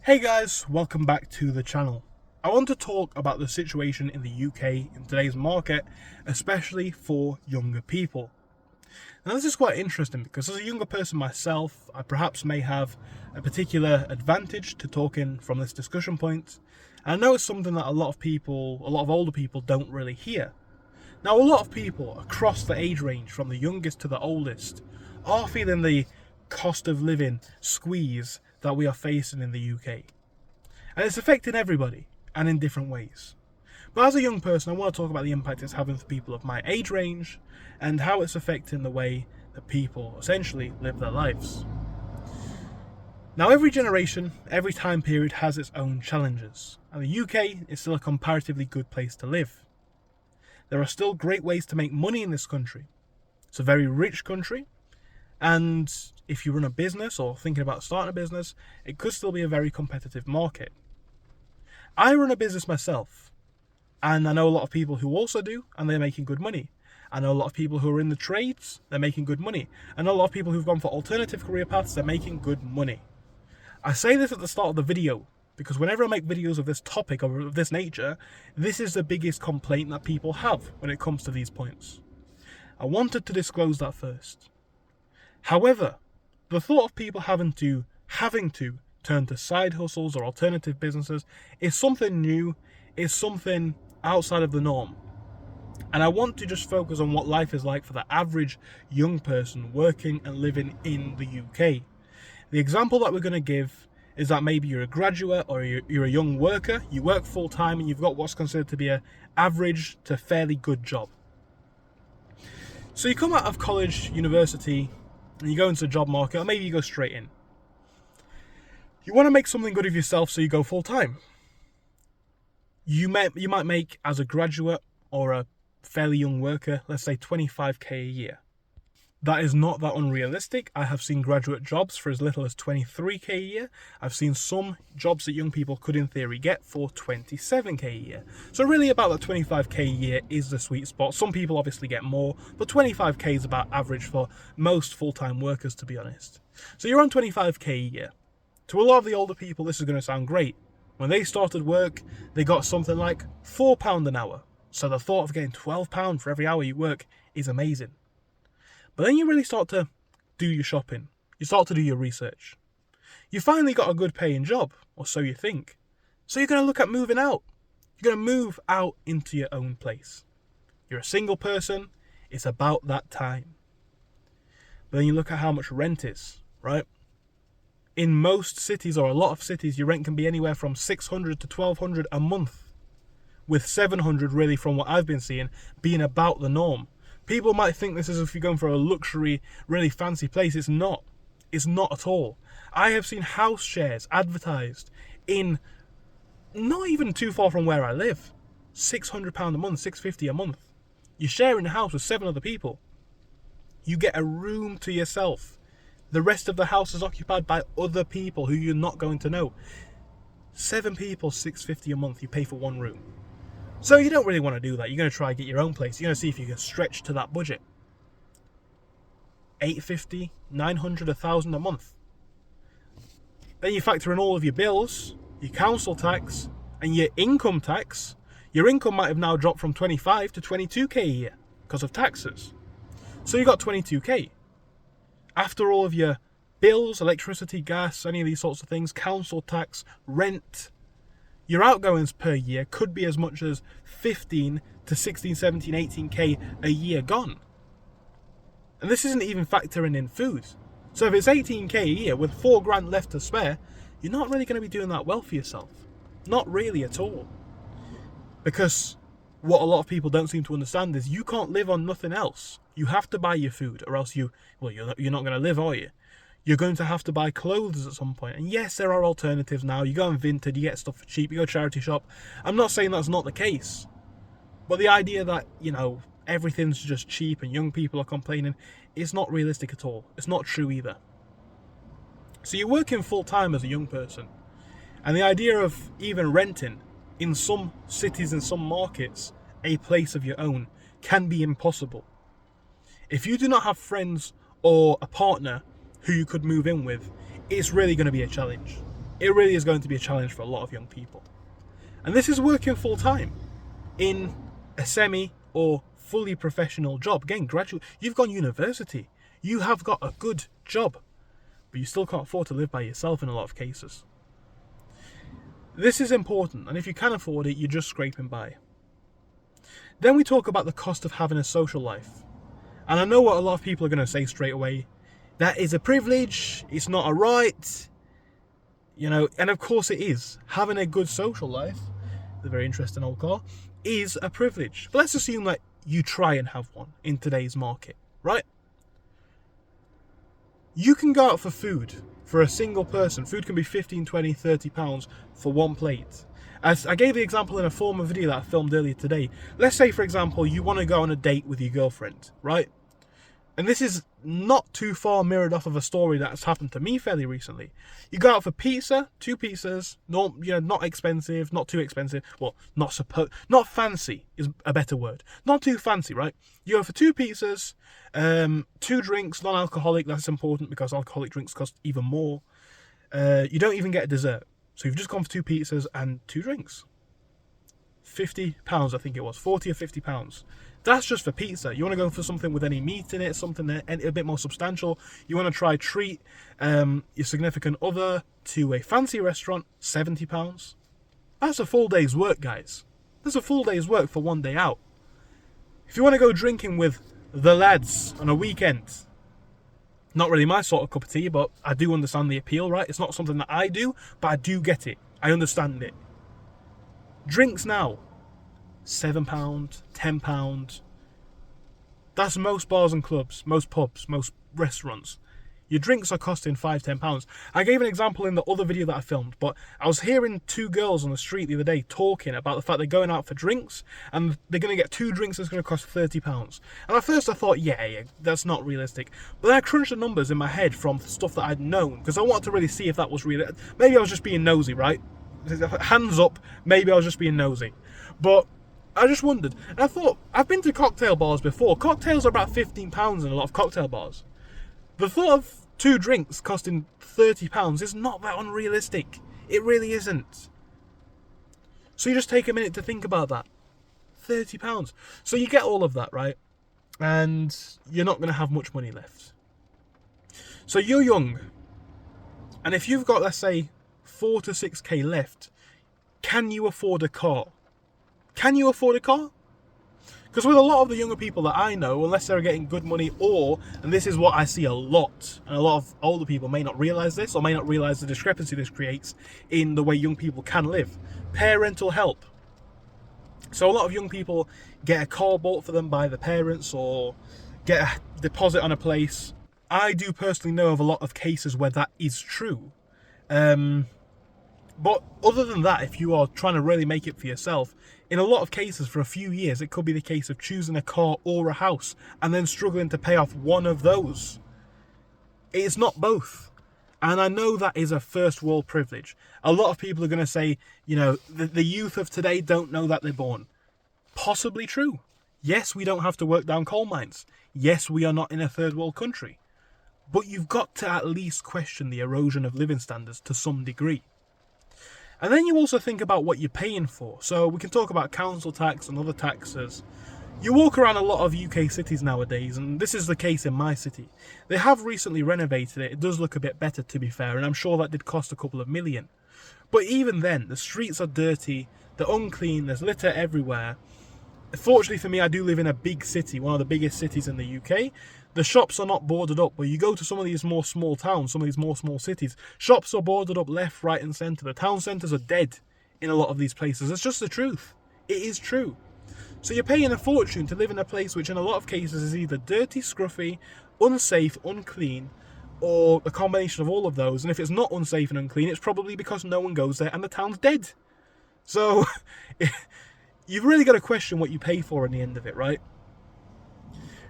Hey guys, welcome back to the channel. I want to talk about the situation in the UK in today's market, especially for younger people. Now this is quite interesting because as a younger person myself, I perhaps may have a particular advantage to talking from this discussion point. And I know it's something that a lot of older people don't really hear. Now a lot of people across the age range from the youngest to the oldest are feeling the cost of living squeeze that we are facing in the UK. And it's affecting everybody, and in different ways. But as a young person, I want to talk about the impact it's having for people of my age range, and how it's affecting the way that people essentially live their lives. Now every generation, every time period has its own challenges, and the UK is still a comparatively good place to live. There are still great ways to make money in this country. It's a very rich country, and if you run a business or thinking about starting a business, it could still be a very competitive market. I run a business myself, and I know a lot of people who also do, and they're making good money. I know a lot of people who are in the trades, they're making good money. I know a lot of people who've gone for alternative career paths, they're making good money. I say this at the start of the video, because whenever I make videos of this topic or of this nature, this is the biggest complaint that people have when it comes to these points. I wanted to disclose that first. However, the thought of people having to turn to side hustles or alternative businesses is something new, is something outside of the norm. And I want to just focus on what life is like for the average young person working and living in the UK. The example that we're going to give is that maybe you're a graduate or you're a young worker, you work full time and you've got what's considered to be an average to fairly good job. So you come out of college, university, and you go into the job market, or maybe you go straight in. You want to make something good of yourself, so you go full time. You might make, as a graduate or a fairly young worker, let's say 25k a year. That is not that unrealistic. I have seen graduate jobs for as little as 23k a year. I've seen some jobs that young people could in theory get for 27k a year. So really about that 25k a year is the sweet spot. Some people obviously get more, but 25k is about average for most full-time workers, to be honest. So you're on 25k a year. To a lot of the older people, this is going to sound great. When they started work, they got something like £4 an hour. So the thought of getting £12 for every hour you work is amazing. But then you really start to do your shopping. You start to do your research. You finally got a good paying job, or so you think. So you're going to look at moving out. You're going to move out into your own place. You're a single person. It's about that time. But then you look at how much rent is, right? In most cities, or a lot of cities, your rent can be anywhere from $600 to $1,200 a month. With $700, really, from what I've been seeing, being about the norm. People might think this is if you're going for a luxury, really fancy place. It's not. It's not at all. I have seen house shares advertised in not even too far from where I live. £600 a month, $650 a month. You're sharing a house with 7 other people. You get a room to yourself. The rest of the house is occupied by other people who you're not going to know. 7 people, $650 a month. You pay for 1 room. So you don't really want to do that. You're going to try and get your own place. You're going to see if you can stretch to that budget. $850, $900, $1,000 a month. Then you factor in all of your bills, your council tax, and your income tax. Your income might have now dropped from 25 to 22k a year because of taxes. So you got 22k. After all of your bills, electricity, gas, any of these sorts of things, council tax, rent, your outgoings per year could be as much as 15 to 16, 17, 18k a year gone. And this isn't even factoring in food. So if it's 18k a year with £4,000 left to spare, you're not really going to be doing that well for yourself. Not really at all. Because what a lot of people don't seem to understand is you can't live on nothing else. You have to buy your food, or else you're not going to live, are you? You're going to have to buy clothes at some point. And yes, there are alternatives now. You go on Vinted, you get stuff for cheap, you go charity shop. I'm not saying that's not the case. But the idea that, everything's just cheap and young people are complaining is not realistic at all. It's not true either. So you're working full time as a young person. And the idea of even renting, in some cities and some markets, a place of your own can be impossible. If you do not have friends or a partner who you could move in with, it's really going to be a challenge. it really is going to be a challenge for a lot of young people. And this is working full time in a semi or fully professional job. Again, graduate, you've gone university, you have got a good job, but you still can't afford to live by yourself in a lot of cases. This is important, and if you can afford it, you're just scraping by. Then we talk about the cost of having a social life. And I know what a lot of people are going to say straight away. That is a privilege, it's not a right. You know, and of course it is. Having a good social life, the very interesting old car, is a privilege. But let's assume that you try and have one in today's market, right? You can go out for food for a single person. Food can be 15, 20, 30 pounds for one plate. As I gave the example in a former video that I filmed earlier today. Let's say, for example, you want to go on a date with your girlfriend, right? And this is not too far mirrored off of a story that's happened to me fairly recently. You go out for pizza, 2 pizzas, not expensive, not too expensive. Well, not fancy is a better word. Not too fancy, right? You go for 2 pizzas, 2 drinks, non-alcoholic. That's important because alcoholic drinks cost even more. You don't even get a dessert. So you've just gone for 2 pizzas and 2 drinks. £50, I think it was. 40 or 50 pounds. That's just for pizza. You want to go for something with any meat in it, something a bit more substantial. You want to treat your significant other to a fancy restaurant, £70. That's a full day's work, guys. That's a full day's work for one day out. If you want to go drinking with the lads on a weekend, not really my sort of cup of tea, but I do understand the appeal, right? It's not something that I do, but I do get it. I understand it. Drinks now, £7, £10. That's most bars and clubs, most pubs, most restaurants. Your drinks are costing £5, £10. I gave an example in the other video that I filmed, but I was hearing 2 girls on the street the other day talking about the fact they're going out for drinks and they're going to get 2 drinks that's going to cost £30. And at first I thought, yeah, that's not realistic. But then I crunched the numbers in my head from stuff that I'd known because I wanted to really see if that was real. Maybe I was just being nosy, right? Hands up, maybe I was just being nosy. But I just wondered, and I thought, I've been to cocktail bars before. Cocktails are about £15 in a lot of cocktail bars. The thought of 2 drinks costing £30 is not that unrealistic. It really isn't. So you just take a minute to think about that. £30. So you get all of that, right? And you're not going to have much money left. So you're young. And if you've got, let's say, 4 to 6k left, can you afford a car? Can you afford a car? Because with a lot of the younger people that I know, unless they're getting good money or, and this is what I see a lot, and a lot of older people may not realise this or may not realise the discrepancy this creates in the way young people can live. Parental help. So a lot of young people get a car bought for them by the parents or get a deposit on a place. I do personally know of a lot of cases where that is true. But other than that, if you are trying to really make it for yourself, in a lot of cases for a few years, it could be the case of choosing a car or a house and then struggling to pay off one of those. It's not both. And I know that is a first world privilege. A lot of people are going to say, the youth of today don't know that they're born. Possibly true. Yes, we don't have to work down coal mines. Yes, we are not in a third world country. But you've got to at least question the erosion of living standards to some degree. And then you also think about what you're paying for. So we can talk about council tax and other taxes. You walk around a lot of UK cities nowadays, and this is the case in my city. They have recently renovated it. It does look a bit better, to be fair, and I'm sure that did cost a couple of million. But even then, the streets are dirty, they're unclean, there's litter everywhere. Fortunately for me, I do live in a big city, one of the biggest cities in the UK. The shops are not boarded up, but you go to some of these more small towns, some of these more small cities, shops are boarded up left, right and centre. The town centres are dead in a lot of these places. It's just the truth. It is true. So you're paying a fortune to live in a place which in a lot of cases is either dirty, scruffy, unsafe, unclean, or a combination of all of those. And if it's not unsafe and unclean, it's probably because no one goes there and the town's dead. So you've really got to question what you pay for in the end of it, right?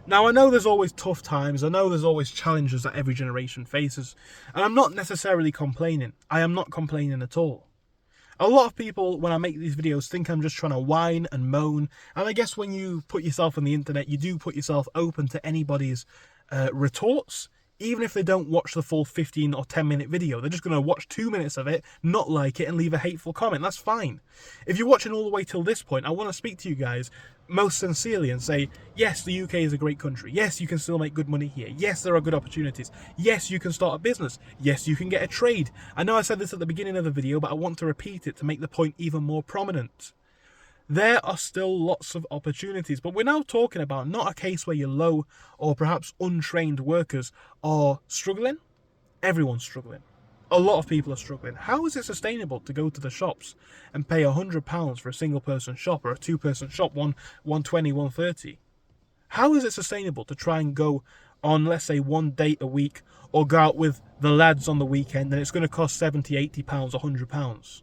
Now, I know there's always tough times. I know there's always challenges that every generation faces. And I'm not necessarily complaining. I am not complaining at all. A lot of people, when I make these videos, think I'm just trying to whine and moan. And I guess when you put yourself on the internet, you do put yourself open to anybody's retorts. Even if they don't watch the full 15 or 10-minute video, they're just going to watch 2 minutes of it, not like it, and leave a hateful comment. That's fine. If you're watching all the way till this point, I want to speak to you guys most sincerely and say, yes, the UK is a great country. Yes, you can still make good money here. Yes, there are good opportunities. Yes, you can start a business. Yes, you can get a trade. I know I said this at the beginning of the video, but I want to repeat it to make the point even more prominent. There are still lots of opportunities, but we're now talking about not a case where your low or perhaps untrained workers are struggling. Everyone's struggling. A lot of people are struggling. How is it sustainable to go to the shops and pay £100 for a single person shop or a two-person shop, 120, 130? How is it sustainable to try and go on, let's say, one date a week or go out with the lads on the weekend and it's going to cost £70, £80, £100?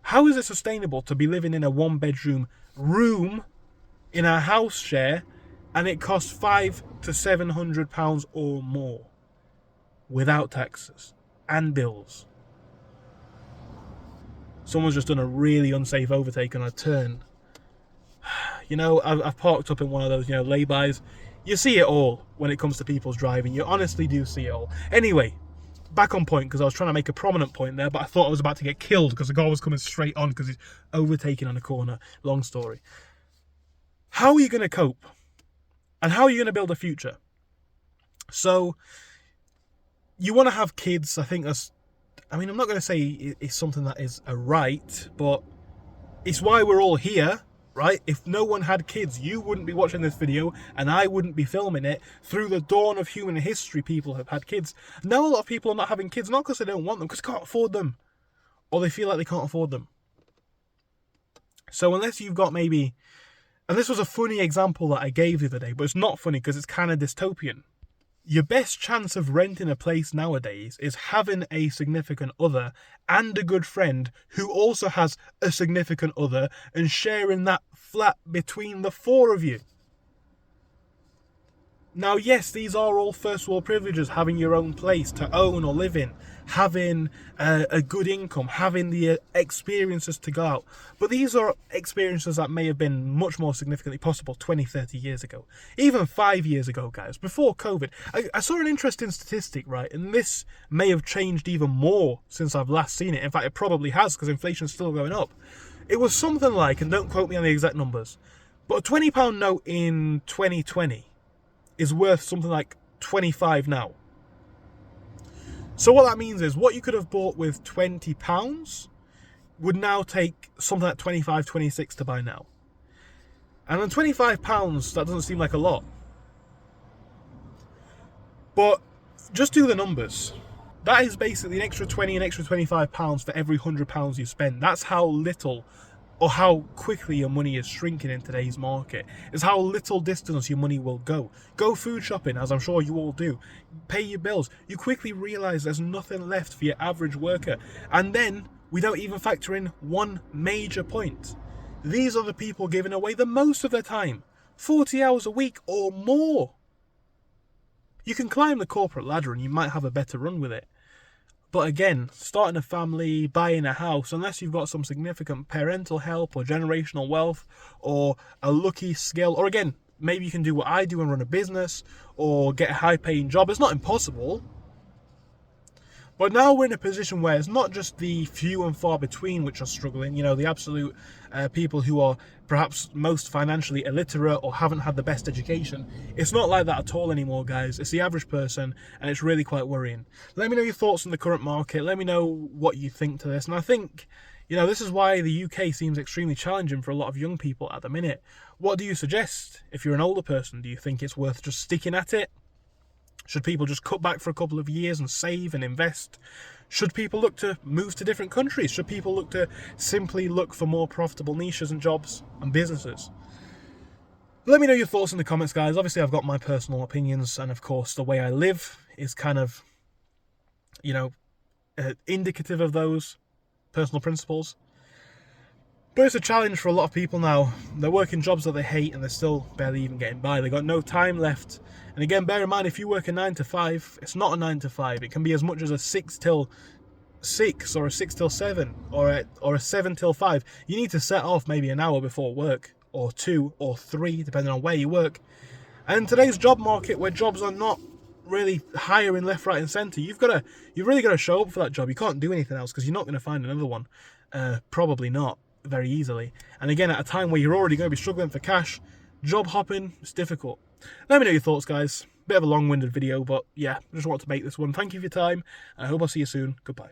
How is it sustainable to be living in a one-bedroom room in a house share and it costs £500 to £700 or more without taxes and bills? Someone's just done a really unsafe overtake on a turn. You know, I've parked up in one of those, lay-bys. You see it all when it comes to people's driving. You honestly do see it all. Anyway, back on point, because I was trying to make a prominent point there, but I thought I was about to get killed because the guy was coming straight on because he's overtaking on a corner. Long story. How are you going to cope? And how are you going to build a future? So, you want to have kids. I think I'm not going to say it's something that is a right, but it's why we're all here, right? If no one had kids, you wouldn't be watching this video and I wouldn't be filming it. Through the dawn of human history, people have had kids. Now a lot of people are not having kids, not because they don't want them, because they can't afford them. Or they feel like they can't afford them. So unless you've got maybe... And this was a funny example that I gave the other day, but it's not funny because it's kind of dystopian. Your best chance of renting a place nowadays is having a significant other and a good friend who also has a significant other and sharing that flat between the four of you. Now, yes, these are all first world privileges, having your own place to own or live in, having a good income, having the experiences to go out. But these are experiences that may have been much more significantly possible 20, 30 years ago. Even 5 years ago, guys, before COVID. I saw an interesting statistic, right? And this may have changed even more since I've last seen it. In fact, it probably has, because inflation's still going up. It was something like, and don't quote me on the exact numbers, but a £20 note in 2020 is worth something like 25 now. So what that means is what you could have bought with £20 would now take something like 25, 26 to buy now. And on £25, that doesn't seem like a lot. But just do the numbers. That is basically an extra 20, an extra £25 for every £100 you spend. That's how little or how quickly your money is shrinking in today's market. It's how little distance your money will go. Go food shopping, as I'm sure you all do. Pay your bills. You quickly realise there's nothing left for your average worker. And then we don't even factor in one major point. These are the people giving away the most of their time. 40 hours a week or more. You can climb the corporate ladder and you might have a better run with it. But again, starting a family, buying a house, unless you've got some significant parental help or generational wealth or a lucky skill, or again, maybe you can do what I do and run a business or get a high-paying job. It's not impossible. But now we're in a position where it's not just the few and far between which are struggling, the absolute people who are perhaps most financially illiterate or haven't had the best education. It's not like that at all anymore, guys. It's the average person, and it's really quite worrying. Let me know your thoughts on the current market. Let me know what you think to this. And I think, this is why the UK seems extremely challenging for a lot of young people at the minute. What do you suggest? If you're an older person, do you think it's worth just sticking at it? Should people just cut back for a couple of years and save and invest? Should people look to move to different countries? Should people look to simply look for more profitable niches and jobs and businesses? Let me know your thoughts in the comments, guys. Obviously, I've got my personal opinions, and of course, the way I live is kind of, indicative of those personal principles. But it's a challenge for a lot of people now. They're working jobs that they hate and they're still barely even getting by. They've got no time left. And again, bear in mind, if you work a 9 to 5, it's not a 9 to 5. It can be as much as a 6 till 6 or a 6 till 7 or a 7 till 5. You need to set off maybe an hour before work, or 2 or 3, depending on where you work. And in today's job market, where jobs are not really hiring left, right, and centre, you've really got to show up for that job. You can't do anything else because you're not going to find another one. Probably not very easily. And again, at a time where you're already going to be struggling for cash, job hopping is difficult. Let me know your thoughts, guys. Bit of a long-winded video, but yeah, I just wanted to make this one. Thank you for your time, and I hope I'll see you soon. Goodbye.